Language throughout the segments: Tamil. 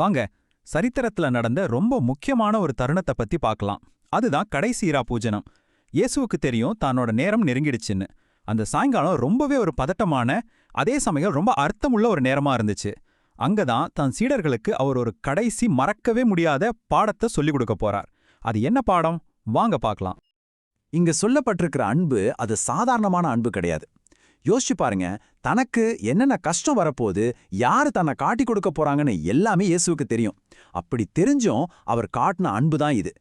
வாங்க சரித்திரத்துல நடந்த ரொம்ப முக்கியமான ஒரு தருணத்தை பத்தி பார்க்கலாம். அதுதான் கடைசீரா பூஜனம். இயேசுவுக்கு தெரியும் தன்னோட நேரம் நெருங்கிடுச்சுன்னு. அந்த சாயங்காலம் ரொம்பவே ஒரு பதட்டமான, அதே சமயம் ரொம்ப அர்த்தமுள்ள ஒரு நேரமா இருந்துச்சு. அங்கதான் தன் சீடர்களுக்கு அவர் ஒரு கடைசி மறக்கவே முடியாத பாடத்தை சொல்லிக் கொடுக்க போறார். அது என்ன பாடம்? வாங்க பார்க்கலாம். இங்க சொல்லப்பட்டிருக்கிற அன்பு அது சாதாரணமான அன்பு கிடையாது. யோசிச்சு பாருங்க, தனக்கு என்னென்ன கஷ்டம் வரப்போகுது, யாரு தன்னை காட்டி கொடுக்க போறாங்கன்னு எல்லாமே இயேசுவுக்கு தெரியும். அப்படி தெரிஞ்சும் அவர் காட்டின அன்பு தான் இது.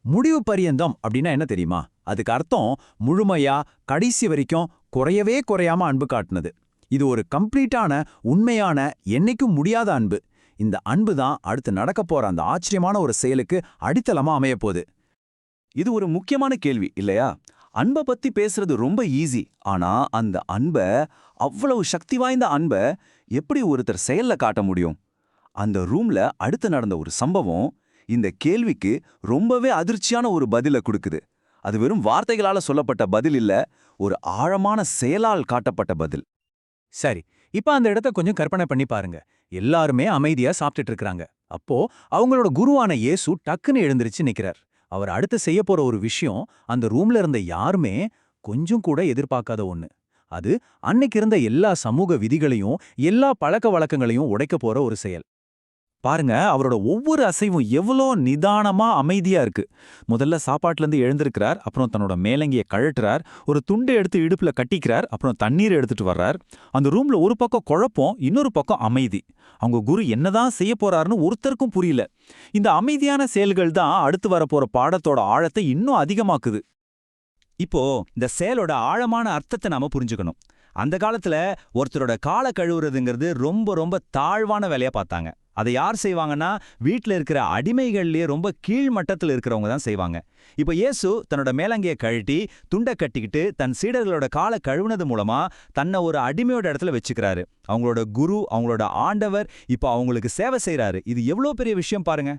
முடிவு பரியந்தம் அப்படின்னா என்ன தெரியுமா? அதுக்கு அர்த்தம் முழுமையா கடைசி வரைக்கும் குறையவே குறையாம அன்பு காட்டுனது. இது ஒரு கம்ப்ளீட்டான, உண்மையான, என்னைக்கும் முடியாத அன்பு. இந்த அன்பு தான் அடுத்து நடக்க போற அந்த ஆச்சரியமான ஒரு செயலுக்கு அடித்தளமா அமையப்போகுது. இது ஒரு முக்கியமான கேள்வி இல்லையா? அன்பை பத்தி பேசுறது ரொம்ப ஈஸி. ஆனா அந்த அன்பை, அவ்வளவு சக்தி வாய்ந்த அன்பை எப்படி ஒருத்தர் செயல்ல காட்ட முடியும்? அந்த ரூம்ல அடுத்து நடந்த ஒரு சம்பவம் இந்த கேள்விக்கு ரொம்பவே அதிர்ச்சியான ஒரு பதிலை கொடுக்குது. அது வெறும் வார்த்தைகளால சொல்லப்பட்ட பதில் இல்ல, ஒரு ஆழமான செயலால் காட்டப்பட்ட பதில். சரி, இப்ப அந்த இடத்த கொஞ்சம் கற்பனை பண்ணி பாருங்க. எல்லாருமே அமைதியா சாப்பிட்டுட்டு இருக்காங்க. அப்போ அவங்களோட குருவான இயேசு டக்குன்னு எழுந்திருச்சு நிக்கிறார். அவர் அடுத்து செய்ய போற ஒரு விஷயம் அந்த ரூம்ல இருந்த யாருமே கொஞ்சம் கூட எதிர்பார்க்காத ஒண்ணு. அது அன்னைக்கு இருந்த எல்லா சமூக விதிகளையும், எல்லா பழக்க வழக்கங்களையும் உடைக்க போற ஒரு செயல். பாருங்க, அவரோட ஒவ்வொரு அசைவும் எவ்வளோ நிதானமா அமைதியா இருக்கு. முதல்ல சாப்பாட்டுல இருந்து எழுந்திருக்கிறார், அப்புறம் தன்னோட மேலங்கிய கழட்டுறார், ஒரு துண்டை எடுத்து இடுப்புல கட்டிக்கிறார், அப்புறம் தண்ணீர் எடுத்துட்டு வர்றார். அந்த ரூம்ல ஒரு பக்கம் குழப்பம், இன்னொரு பக்கம் அமைதி. அவங்க குரு என்னதான் செய்ய போறாருன்னு ஒருத்தருக்கும் புரியல. இந்த அமைதியான செயல்கள் தான் அடுத்து வரப்போற பாடத்தோட ஆழத்தை இன்னும் அதிகமாக்குது. இப்போ இந்த செயலோட ஆழமான அர்த்தத்தை நாம புரிஞ்சுக்கணும். அந்த காலத்துல ஒருத்தரோட காலை கழுவுறதுங்கிறது ரொம்ப ரொம்ப தாழ்வான வேலையா பார்த்தாங்க. அதை யார் செய்வாங்கன்னா, வீட்டில் இருக்கிற அடிமைகள்லயே ரொம்ப கீழ் மட்டத்தில் இருக்கிறவங்க தான் செய்வாங்க. இப்போ இயேசு தன்னோட மேலங்கிய கழட்டி துண்டை கட்டிக்கிட்டு தன் சீடர்களோட காலை கழுவுனது மூலமா தன்னை ஒரு அடிமையோட இடத்துல வச்சுக்கிறாரு. அவங்களோட குரு, அவங்களோட ஆண்டவர் இப்போ அவங்களுக்கு சேவை செய்யறாரு. இது எவ்வளோ பெரிய விஷயம் பாருங்க.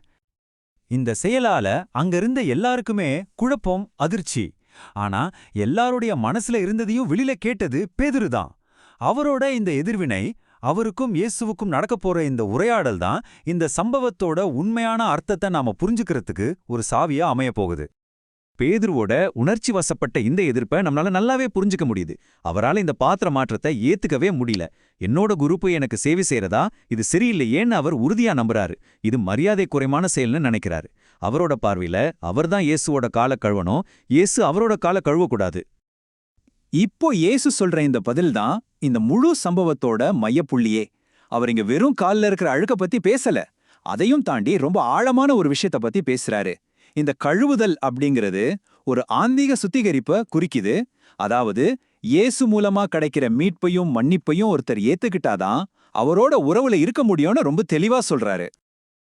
இந்த செயலால அங்கிருந்த எல்லாருக்குமே குழப்பம், அதிர்ச்சி. ஆனா எல்லாருடைய மனசுல இருந்ததையும் வெளியில கேட்டது பேதுரு தான். அவரோட இந்த எதிர்வினை, அவருக்கும் இயேசுவுக்கும் நடக்கப் போற இந்த உரையாடல் தான் இந்த சம்பவத்தோட உண்மையான அர்த்தத்தை நாம புரிஞ்சுக்கிறதுக்கு ஒரு சாவியா அமைய போகுது. பேதுருவோட உணர்ச்சி வசப்பட்ட இந்த எதிர்ப்பை நம்மளால நல்லாவே புரிஞ்சுக்க முடியுது. அவரால் இந்த பாத்திர மாற்றத்தை ஏத்துக்கவே முடியல. என்னோட குரூப்பு எனக்கு சேவை செய்யறதா, இது சரியில்லையேன்னு அவர் உறுதியா நம்புறாரு. இது மரியாதை குறைமான செயல்னு நினைக்கிறாரு. அவரோட பார்வையில அவர்தான் இயேசுவோட காலை கழுவணும், இயேசு அவரோட காலை கழுவக்கூடாது. இப்போ இயேசு சொல்ற இந்த பதில் தான் இந்த முழு சம்பவத்தோட மையப்புள்ளியே. அவர் இங்க வெறும் கால்ல இருக்கிற அழுக்க பத்தி பேசல, அதையும் தாண்டி ரொம்ப ஆழமான ஒரு விஷயத்த பத்தி பேசுறாரு. இந்த கழுவுதல் அப்படிங்கிறது ஒரு ஆன்மீக சுத்திகரிப்பை குறிக்குது. அதாவது இயேசு மூலமா கிடைக்கிற மீட்பையும் மன்னிப்பையும் ஒருத்தர் ஏத்துக்கிட்டாதான் அவரோட உறவுல இருக்க முடியும்னு ரொம்ப தெளிவா சொல்றாரு.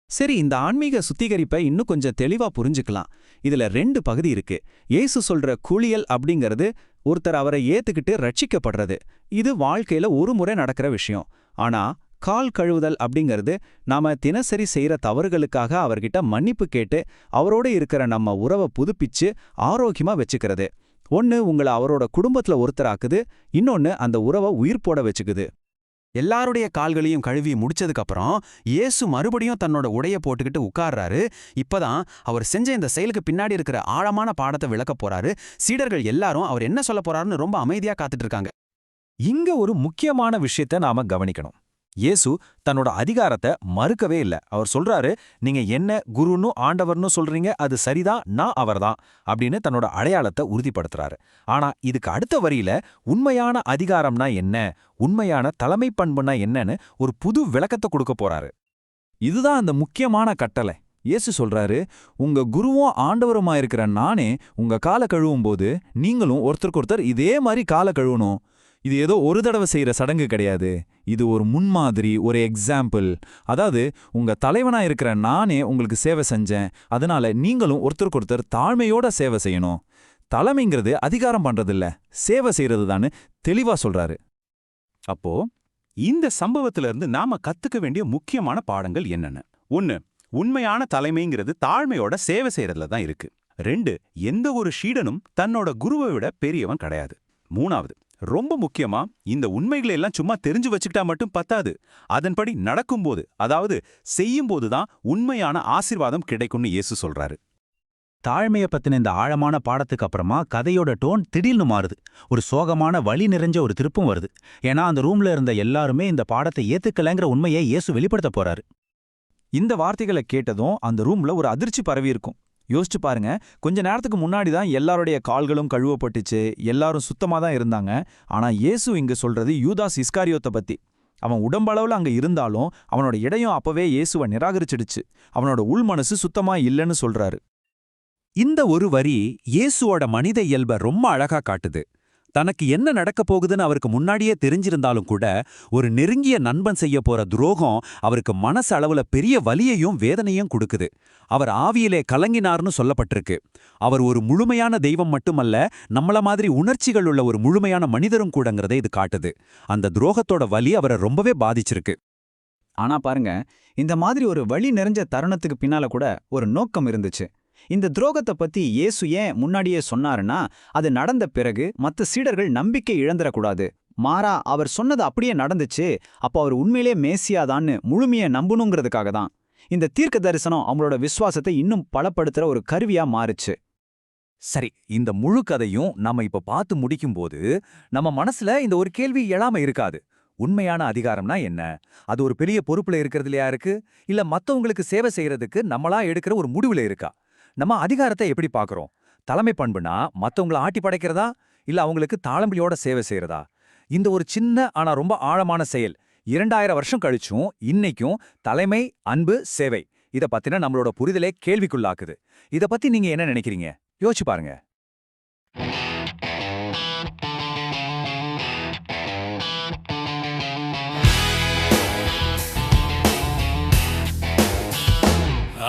சரி, இந்த ஆன்மீக சுத்திகரிப்பை இன்னும் கொஞ்சம் தெளிவா புரிஞ்சுக்கலாம். இதுல 2 பகுதி இருக்கு. இயேசு சொல்ற குளியல் அப்படிங்கிறது ஒருத்தர் அவரை ஏத்துக்கிட்டு ரட்சிக்கப்படுறது. இது வாழ்க்கையில ஒரு முறை நடக்கிற விஷயம். ஆனா கால் கழுவுதல் அப்படிங்கிறது நாம தினசரி செய்யற தவறுகளுக்காக அவர்கிட்ட மன்னிப்பு கேட்டு அவரோட இருக்கிற நம்ம உறவை புதுப்பிச்சு ஆரோக்கியமா வச்சுக்கிறது. ஒன்னு உங்களை அவரோட குடும்பத்துல ஒருத்தராக்குது, இன்னொன்னு அந்த உறவை உயிர் போட வச்சுக்குது. எல்லாருடைய கால்களையும் கழுவி முடிச்சதுக்கு அப்புறம் இயேசு மறுபடியும் தன்னோட உடைய போட்டுக்கிட்டு உட்கார்றாரு. இப்பதான் அவர் செஞ்ச இந்த செயலுக்கு பின்னாடி இருக்கிற ஆழமான பாடத்தை விளக்க போறாரு. சீடர்கள் எல்லாரும் அவர் என்ன சொல்ல போறாருன்னு ரொம்ப அமைதியா காத்துட்டு இருக்காங்க. இங்க ஒரு முக்கியமான விஷயத்த நாம கவனிக்கணும். இயேசு தன்னோட அதிகாரத்தை மறுக்கவே இல்லை. அவர் சொல்றாரு, நீங்க என்ன குருன்னு ஆண்டவர்னு சொல்றீங்க, அது சரிதான், நான் அவர்தான் அப்படின்னு தன்னோட அடையாளத்தை உறுதிப்படுத்துறாரு. ஆனா இதுக்கு அடுத்த வரியில உண்மையான அதிகாரம்னா என்ன, உண்மையான தலைமை பண்புனா என்னன்னு ஒரு புது விளக்கத்தை கொடுக்க போறாரு. இதுதான் அந்த முக்கியமான கட்டளை. இயேசு சொல்றாரு, உங்க குருவும் ஆண்டவருமா இருக்கிற நானே உங்க காலை கழுவும் போது நீங்களும் ஒருத்தருக்கு ஒருத்தர் இதே மாதிரி காலை கழுவணும். இது ஏதோ ஒரு தடவை செய்யற சடங்கு கிடையாது. இது ஒரு முன்மாதிரி, ஒரு எக்ஸாம்பிள். அதாவது உங்க தலைவனா இருக்கிற நானே உங்களுக்கு சேவை செஞ்சேன், அதனால நீங்களும் ஒருத்தருக்கு ஒருத்தர் தாழ்மையோட சேவை செய்யணும். தலைமைங்கிறது அதிகாரம் பண்றதில்ல, சேவை செய்யறது தான்னு தெளிவா சொல்றாரு. அப்போ இந்த சம்பவத்துல இருந்து நாம கத்துக்க வேண்டிய முக்கியமான பாடங்கள் என்னென்ன? 1, உண்மையான தலைமைங்கிறது தாழ்மையோட சேவை செய்யறதுல தான் இருக்கு. 2, எந்த ஒரு சீடனும் தன்னோட குருவை விட பெரியவன் கிடையாது. 3, ரொம்ப முக்கியமா இந்த உண்மைகளை எல்லாம் சும்மா தெரிஞ்சு வச்சுக்கிட்டா மட்டும் பத்தாது. அதன்படி நடக்கும்போது, அதாவது செய்யும்போது தான் உண்மையான ஆசீர்வாதம் கிடைக்கும்னு இயேசு சொல்றாரு. தாழ்மையை பத்தின இந்த ஆழமான பாடத்துக்கு அப்புறமா கதையோட டோன் திடீர்னு மாறுது. ஒரு சோகமான வலி நிறைஞ்ச ஒரு திருப்பம் வருது. ஏன்னா அந்த ரூம்ல இருந்த எல்லாருமே இந்த பாடத்தை ஏத்துக்கலைங்கிற உண்மையை இயேசு வெளிப்படுத்த போறாரு. இந்த வார்த்தைகளை கேட்டதும் அந்த ரூம்ல ஒரு அதிர்ச்சி பரவி இருக்கும். யோசிச்சு பாருங்க, கொஞ்ச நேரத்துக்கு முன்னாடி தான் எல்லாருடைய கால்களும் கழுவப்பட்டுச்சு, எல்லாரும் சுத்தமா தான் இருந்தாங்க. ஆனா இயேசு இங்க சொல்றது யூதாஸ் இஸ்காரியோத்தை பத்தி. அவன் உடம்பளவுல அங்க இருந்தாலும் அவனோட இடையும் அப்பவே இயேசுவை நிராகரிச்சிடுச்சு. அவனோட உள் மனசு சுத்தமா இல்லைன்னு சொல்றாரு. இந்த ஒரு வரி இயேசுவோட மனித இயல்பை ரொம்ப அழகா காட்டுது. தனக்கு என்ன நடக்கப் போகுதுன்னு அவருக்கு முன்னாடியே தெரிஞ்சிருந்தாலும் கூட, ஒரு நெருங்கிய நண்பன் செய்ய போற துரோகம் அவருக்கு மனசு அளவுல பெரிய வலியையும் வேதனையும் கொடுக்குது. அவர் ஆவியிலே கலங்கினார்னு சொல்லப்பட்டிருக்கு. அவர் ஒரு முழுமையான தெய்வம் மட்டுமல்ல, நம்மள மாதிரி உணர்ச்சிகள் உள்ள ஒரு முழுமையான மனிதரும் கூடங்கிறதை இது காட்டுது. அந்த துரோகத்தோட வலி அவரை ரொம்பவே பாதிச்சிருக்கு. ஆனா பாருங்க, இந்த மாதிரி ஒரு வழி நிறைஞ்ச தருணத்துக்கு பின்னால கூட ஒரு நோக்கம் இருந்துச்சு. இந்த துரோகத்தை பத்தி இயேசு ஏன் முன்னாடியே சொன்னாருன்னா, அது நடந்த பிறகு மற்ற சீடர்கள் நம்பிக்கை இழந்துடக்கூடாது. மாறா அவர் சொன்னது அப்படியே நடந்துச்சு, அப்போ அவர் உண்மையிலே மேசியாதான்னு முழுமையை நம்பணுங்கிறதுக்காக தான். இந்த தீர்க்க தரிசனம் அவங்களோட விசுவாசத்தை இன்னும் பலப்படுத்துற ஒரு கருவியா மாறுச்சு. சரி, இந்த முழு கதையும் நாம இப்ப பார்த்து முடிக்கும்போது நம்ம மனசுல இந்த ஒரு கேள்வி எழாம இருக்காது. உண்மையான அதிகாரம்னா என்ன? அது ஒரு பெரிய பொறுப்புல இருக்கிறதுலையா இருக்கு, இல்ல மத்தவங்களுக்கு சேவை செய்யறதுக்கு நம்மளா எடுக்கிற ஒரு முடிவுல இருக்கா? நம்ம அதிகாரத்தை எப்படி பார்க்கறோம்? தலைமை பண்புனா மத்தவங்கள ஆட்டி படைக்கிறதா, இல்ல அவங்களுக்கு தாளம்பியோட சேவை செய்யறதா? இந்த ஒரு சின்ன ஆனா ரொம்ப ஆழமான செயல் 2000 வருஷம் கழிச்சும் இன்னைக்கும் தலைமை, அன்பு, சேவை இத பத்தின நம்மளோட புரிதலே கேள்விக்குள்ளாக்குது. இத பத்தி நீங்க என்ன நினைக்கிறீங்க? யோசிச்சு பாருங்க.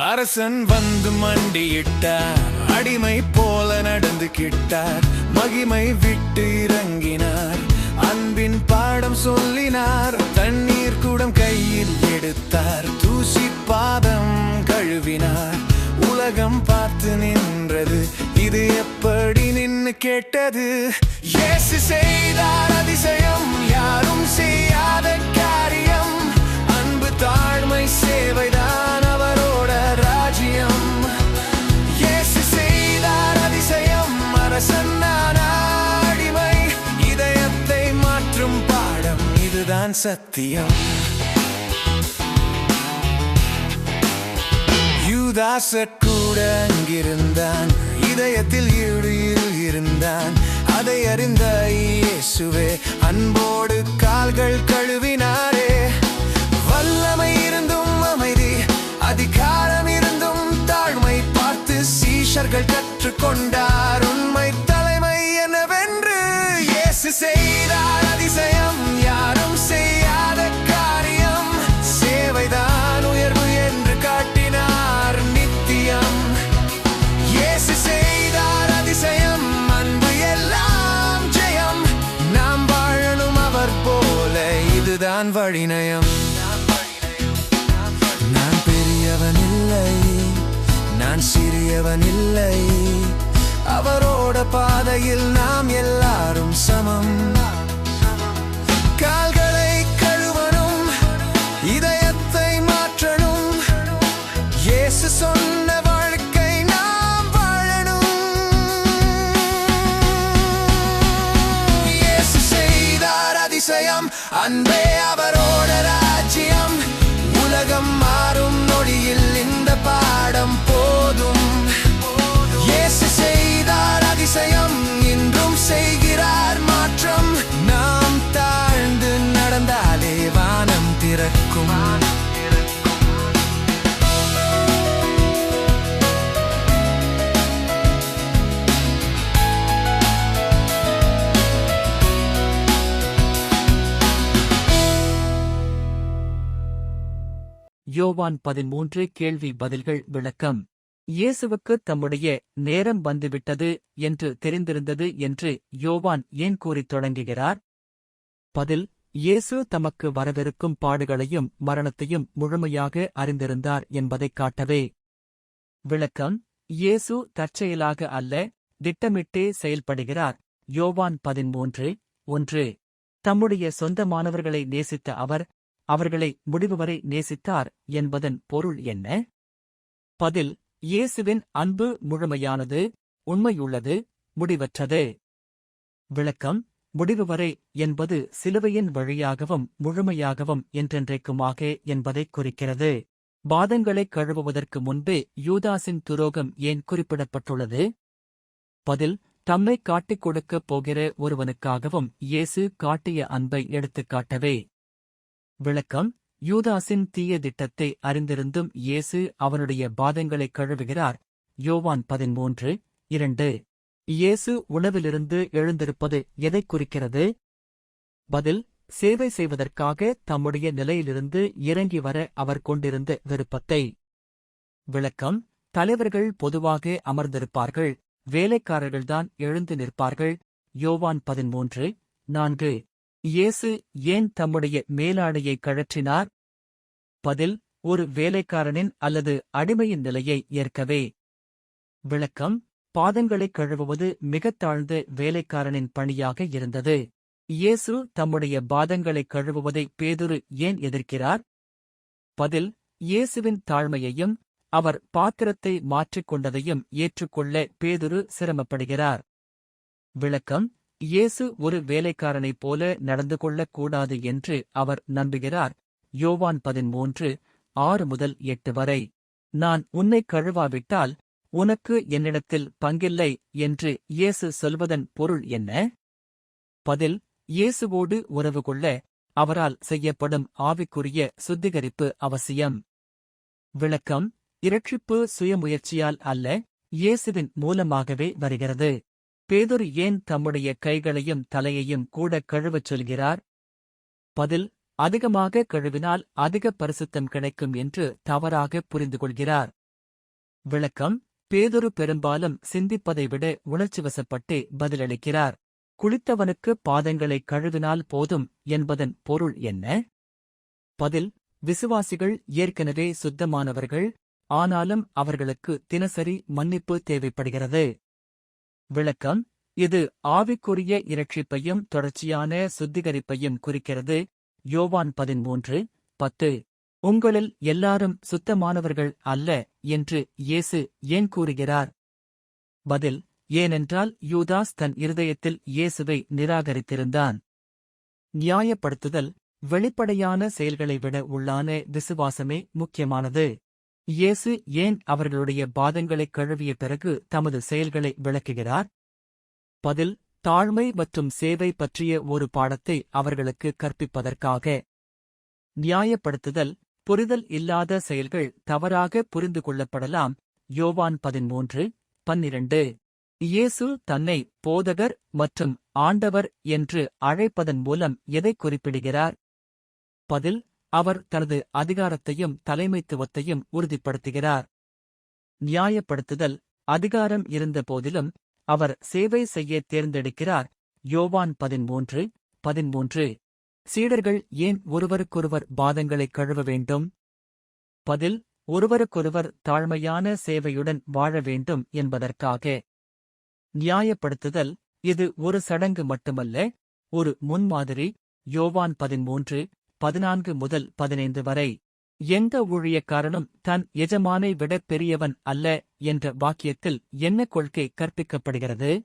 அரசன் வந்து மண்டியிட்டார், அடிமை போல நடந்துகிட்டார், மகிமை விட்டு இறங்கினார், அன்பின் பாடம் சொல்லினார், தண்ணீர் கூடம் கையில் எடுத்தார், தூசி பாதம் கழுவினார், உலகம் பார்த்து நின்றது, இது எப்படி நின்னு கேட்டது? இயேசு செய்தார் அதிசயம், யாரும் செய்யாத காரியம், அன்பு தாழ்மை சேவைதான் அவரோட ராஜ்யம். இயேசு செய்தார் அதிசயம், அரசனான அடிமை, இதயத்தை மாற்றும் பாடம், இதுதான் சத்தியம். யூதாசர் கூட அங்கிருந்தான், இதயத்தில் ஈடு இருந்தான், அதை அறிந்த இயேசுவே அன்போடு கால்கள் கழுவினாரே. வல்லமை இருந்தும் அமைதி, அதிகாரம் இருந்தும் தாழ்மை பார்த்து சீஷர்கள் கற்றுக்கொண்டார் உண்மை தலைமை என்னவென்று. இயேசு செய்தார் அதிசயம், யாரும் செய்யாத காரியம், சேவைதான் உயர்வு என்று காட்டினார் நித்தியம். இயேசு செய்தார் அதிசயம், அன்பு எல்லாம் ஜெயம், நாம் வாழணும் அவர் போல, இதுதான் வழிநயம். நான் பெரியவன் இல்லை, நான் சிறியவன் இல்லை, அவரோட பாதையில் நாம் எல்லாரும் சமம். கால்களை கழுவணும், இதயத்தை மாற்றணும், இயேசு சொன்ன வாழ்க்கை நாம் வாழணும். இயேசு செய்தார் அதிசயம், அன்பே அவரோட ராஜ்யம், உலகம் மாறும் நொடியில் இந்த பாடம் போதும். இயேசு செய்தார் அதிசயம், இன்றும் செய்கிறார் மாற்றம், நாம் தாழ்ந்து நடந்தாலே வானம் திறக்கும். யோவான் 13 கேள்வி பதில்கள் விளக்கம். இயேசுவுக்கு தம்முடைய நேரம் வந்துவிட்டது என்று தெரிந்திருந்தது என்று யோவான் ஏன் கூறித் தொடங்குகிறார்? பதில்: இயேசு தமக்கு வரவிருக்கும் பாடுகளையும் மரணத்தையும் முழுமையாக அறிந்திருந்தார் என்பதைக் காட்டவே. விளக்கம்: இயேசு தற்செயலாக அல்ல, திட்டமிட்டே செயல்படுகிறார். யோவான் 13 1. தம்முடைய சொந்தமானவர்களை நேசித்த அவர், அவர்களை முடிவு வரை நேசித்தார் என்பதன் பொருள் என்ன? பதில்: இயேசுவின் அன்பு முழுமையானது, உண்மையுள்ளது, முடிவற்றது. விளக்கம்: முடிவு வரை என்பது சிலுவையின் வழியாகவும் முழுமையாகவும் என்றென்றைக்குமாக என்பதைக் குறிக்கிறது. பாதங்களைக் கழுவுவதற்கு முன்பே யூதாஸின் துரோகம் ஏன் குறிப்பிடப்பட்டுள்ளது? பதில்: தம்மைக் காட்டிக் கொடுக்கப் போகிற ஒருவனுக்காகவும் இயேசு காட்டிய அன்பை எடுத்துக்காட்டவே. விளக்கம்: யூதாஸின் தீய திட்டத்தை அறிந்திருந்தும் இயேசு அவனுடைய பாதங்களைக் கழுவுகிறார். யோவான் 13:2. இயேசு உணவிலிருந்து எழுந்திருப்பது எதைக் குறிக்கிறது? பதில்: சேவை செய்வதற்காக தம்முடைய நிலையிலிருந்து இறங்கி வர அவர் கொண்டிருந்த விருப்பத்தை. விளக்கம்: தலைவர்கள் பொதுவாக அமர்ந்திருப்பார்கள், வேலைக்காரர்கள்தான் எழுந்து நிற்பார்கள். யோவான் 13:4. இயேசு ஏன் தம்முடைய மேலாடையை கழற்றினார்? பதில்: ஒரு வேலைக்காரனின் அல்லது அடிமையின் நிலையை ஏற்கவே. விளக்கம்: பாதங்களைக் கழுவுவது மிகத் தாழ்ந்த வேலைக்காரனின் பணியாக இருந்தது. இயேசு தம்முடைய பாதங்களைக் கழுவுவதை பேதுரு ஏன் எதிர்க்கிறார்? பதில்: இயேசுவின் தாழ்மையையும் அவர் பாத்திரத்தை மாற்றிக் கொண்டதையும் ஏற்றுக்கொள்ள பேதுரு சிரமப்படுகிறார். விளக்கம்: இயேசு ஒரு வேலைக்காரனைப் போல நடந்து கொள்ளக்கூடாது என்று அவர் நம்புகிறார். யோவான் 13:6-8 வரை. நான் உன்னைக் கழுவாவிட்டால் உனக்கு என்னிடத்தில் பங்கில்லை என்று இயேசு சொல்வதன் பொருள் என்ன? பதில்: இயேசுவோடு உறவு கொள்ள அவரால் செய்யப்படும் ஆவிக்குரிய சுத்திகரிப்பு அவசியம். விளக்கம்: இரட்சிப்பு சுயமுயற்சியால் அல்ல, இயேசுவின் மூலமாகவே வருகிறது. பேதுரு ஏன் தம்முடைய கைகளையும் தலையையும் கூட கழுவச் சொல்கிறார்? பதில்: அதிகமாக கழுவினால் அதிக பரிசுத்தம் கிடைக்கும் என்று தவறாக புரிந்து கொள்கிறார். விளக்கம்: பேதுரு பெரும்பாலும் சிந்திப்பதை விட உணர்ச்சிவசப்பட்டே பதிலளிக்கிறார். குளித்தவனுக்கு பாதங்களைக் கழுவினால் போதும் என்பதன் பொருள் என்ன? பதில்: விசுவாசிகள் ஏற்கனவே சுத்தமானவர்கள், ஆனாலும் அவர்களுக்கு தினசரி மன்னிப்பு தேவைப்படுகிறது. விளக்கம்: இது ஆவிக்குரிய இரட்சிப்பையும் தொடர்ச்சியான சுத்திகரிப்பையும் குறிக்கிறது. யோவான் 13:10. உங்களில் எல்லாரும் சுத்தமானவர்கள் அல்ல என்று இயேசு ஏன் கூறுகிறார்? பதில்: ஏனென்றால் யூதாஸ் தன் இருதயத்தில் இயேசுவை நிராகரித்திருந்தான். நியாயப்படுத்துதல்: வெளிப்படையான செயல்களை விட உள்ளான விசுவாசமே முக்கியமானது. இயேசு ஏன் அவர்களுடைய பாதங்களைக் கழுவிய பிறகு தமது செயல்களை விளக்குகிறார்? பதில்: தாழ்மை மற்றும் சேவை பற்றிய ஒரு பாடத்தை அவர்களுக்கு கற்பிப்பதற்காக. நியாயப்படுத்துதல்: புரிதல் இல்லாத செயல்கள் தவறாக புரிந்து கொள்ளப்படலாம். யோவான் 13:12. இயேசு தன்னை போதகர் மற்றும் ஆண்டவர் என்று அழைப்பதன் மூலம் எதைக் குறிப்பிடுகிறார்? பதில்: அவர் தனது அதிகாரத்தையும் தலைமைத்துவத்தையும் உறுதிப்படுத்துகிறார். நியாயப்படுத்துதல்: அதிகாரம் இருந்த போதிலும் அவர் சேவை செய்ய தேர்ந்தெடுக்கிறார். யோவான் 13:13. சீடர்கள் ஏன் ஒருவருக்கொருவர் பாதங்களைக் கழுவ வேண்டும்? பதில்: ஒருவருக்கொருவர் தாழ்மையான சேவையுடன் வாழ வேண்டும் என்பதற்காக. நியாயப்படுத்துதல்: இது ஒரு சடங்கு மட்டுமல்ல, ஒரு முன்மாதிரி. யோவான் 13:14-15 வரை. எந்த ஊழியக்காரனும் தன் எஜமானை விட பெரியவன் அல்ல என்ற வாக்கியத்தில் என்ன கொள்கை கற்பிக்கப்படுகிறது?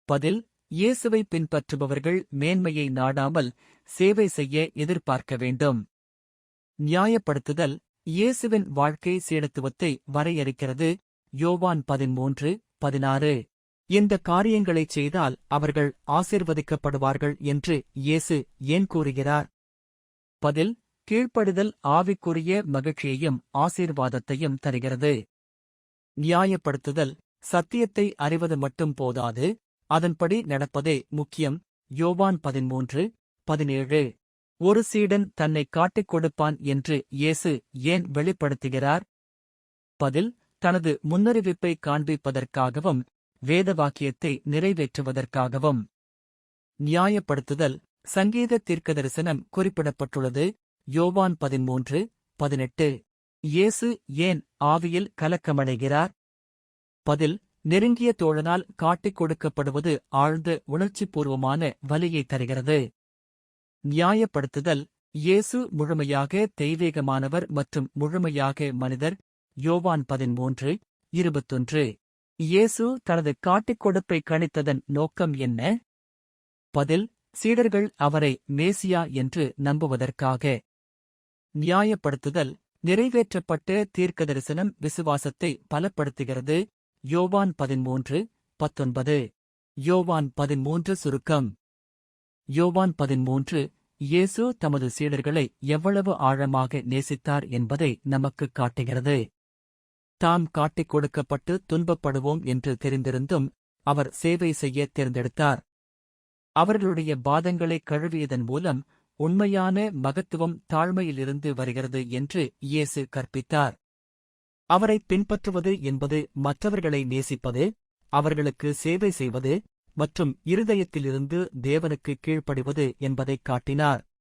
பதில்: இயேசுவை பின்பற்றுபவர்கள் மேன்மையை நாடாமல் சேவை செய்ய எதிர்பார்க்க வேண்டும். நியாயப்படுத்துதல்: இயேசுவின் வாழ்க்கை சீடத்துவத்தை வரையறுக்கிறது. யோவான் 13:16. இந்த காரியங்களைச் செய்தால் அவர்கள் ஆசீர்வதிக்கப்படுவார்கள் என்று இயேசு ஏன் கூறுகிறார்? பதில்: கீழ்ப்படிதல் ஆவிக்குரிய மகிழ்ச்சியையும் ஆசீர்வாதத்தையும் தருகிறது. நியாயப்படுத்துதல்: சத்தியத்தை அறிவது மட்டும் போதாது, அதன்படி நடப்பதே முக்கியம். யோவான் 13:17. ஒரு சீடன் தன்னைக் காட்டிக் கொடுப்பான் என்று இயேசு ஏன் வெளிப்படுத்துகிறார்? பதில்: தனது முன்னறிவிப்பை காண்பிப்பதற்காகவும் வேதவாக்கியத்தை நிறைவேற்றுவதற்காகவும். நியாயப்படுத்துதல்: சங்கீத தீர்க்கதரிசனம் குறிப்பிடப்பட்டுள்ளது. யோவான் 13:18. இயேசு ஏன் ஆவியில் கலக்கமடைகிறார்? பதில்: நெருங்கிய தோழனால் காட்டிக் கொடுக்கப்படுவது ஆழ்ந்த உணர்ச்சிபூர்வமான வலியை தருகிறது. நியாயப்படுத்துதல். இயேசு முழுமையாக தெய்வீகமானவர் மற்றும் முழுமையாக மனிதர். யோவான் 13:21. இயேசு தனது காட்டிக் கொடுப்பை கணித்ததன் நோக்கம் என்ன? பதில்: சீடர்கள் அவரை மேசியா என்று நம்புவதற்காக. நியாயப்படுத்துதல். நிறைவேற்றப்பட்ட தீர்க்கதரிசனம் விசுவாசத்தை பலப்படுத்துகிறது. யோவான் 13:19. யோவான் 13 சுருக்கம். யோவான் 13 இயேசு தமது சீடர்களை எவ்வளவு ஆழமாக நேசித்தார் என்பதை நமக்குக் காட்டுகிறது. தாம் காட்டிக் கொடுக்கப்பட்டு துன்பப்படுவோம் என்று தெரிந்திருந்தும் அவர் சேவை செய்ய தேர்ந்தெடுத்தார். அவர்களுடைய பாதங்களை கழுவியதன் மூலம் உண்மையான மகத்துவம் தாழ்மையிலிருந்து வருகிறது என்று இயேசு கற்பித்தார். அவரை பின்பற்றுவது என்பது மற்றவர்களை நேசிப்பது, அவர்களுக்கு சேவை செய்வது மற்றும் இருதயத்திலிருந்து தேவனுக்கு கீழ்ப்படிவது என்பதைக் காட்டினார்.